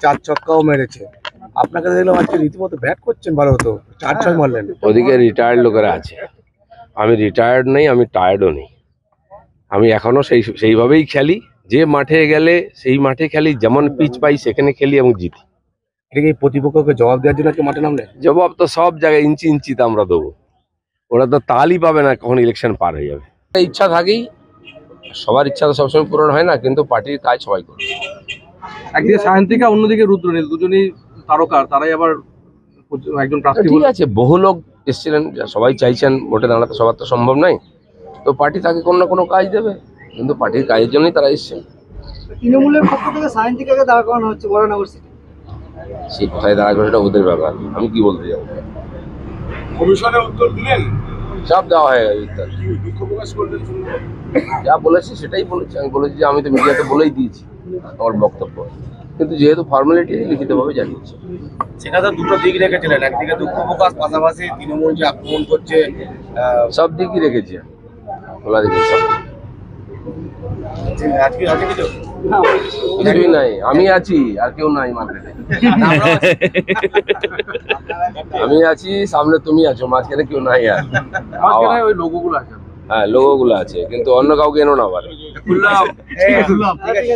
চার ছক্কাও মেরেছে। আপনাকে দেখলাম আজকে রীতিমতো ব্যাট করছেন, ভালো হতো, 4-6 মারলেন। ওদিকে রিটায়ার্ড লোকেরা আছে, আমি রিটায়ার্ড নেই, আমি টায়ার্ডও নেই। আমি এখনো সেইভাবেই খেলি, যে মাঠে গেলে সেই মাঠে খেলি, যেমন পিচ পাই সেখানে খেলি এবং জিতি। এটা কি প্রতিপক্ষকে জবাব দেওয়ার জন্য আজকে মাঠে নামলে? জবাব তো সব জায়গায় ইঞ্চি ইঞ্চিতে আমরা দেবো, ওরা তো তালই পাবে না কখন ইলেকশন পার হয়ে যাবে। ইচ্ছা থাকেই, সবার ইচ্ছা তো সবসময় পূরণ হয় না, কিন্তু পার্টির কাজ সবাই করে। একদিকে সায়ন্তিকা, অন্যদিকে রুদ্রনীল, দুজনেই তারকা, তারাই আবার একজন প্রার্থী। ঠিক আছে, বহু লোক এসেছিলেন, সবাই চাইছেন ভোটে দাঁড়াতে, সবার তো সম্ভব নয়, তো পার্টি তাকে কোনো না কোনো কাজ দেবে, কিন্তু পার্টির কাজের জন্যই তারা এসছেন। তৃণমূলের পক্ষ থেকে সায়ন্তিকাকে দাঁড় করানো হচ্ছে বরানগর সিটি। সে কোথায় দাঁড়া করে সেটা ওদের ব্যাপার, আমি কি বলতে যাবো। কমিশনের উত্তর দিলেন, সব দেওয়া হয়ে গেছে উত্তর। দুঃখ প্রকাশ করলেন। যা বলেছি সেটাই বলেছি, আমি বলেছি যে আমি তো মিডিয়াতে বলেই দিয়েছি আমার বক্তব্য, কিন্তু যেহেতু ফর্মালিটি লিখিতভাবে জানিয়েছি। সেখানে তো দুটো দিক রেখেছিলেন, একদিকে দুঃখ প্রকাশ, পাশাপাশি তৃণমূল যে আক্রমণ করছে, সব দিকই রেখেছি, খোলা রেখেছি সব। আজকে আছে কিছু? কিছুই নাই, আমি আছি, আর কেউ নাই মার্কেটে। আমি আছি, সামনে তুমি আছো, মাঝখানে কেউ নাই। আর ওই লোগোগুলো আছে, হ্যাঁ লোগোগুলো আছে, কিন্তু অন্য কাউকে এনো না আবার। ঠিক আছে।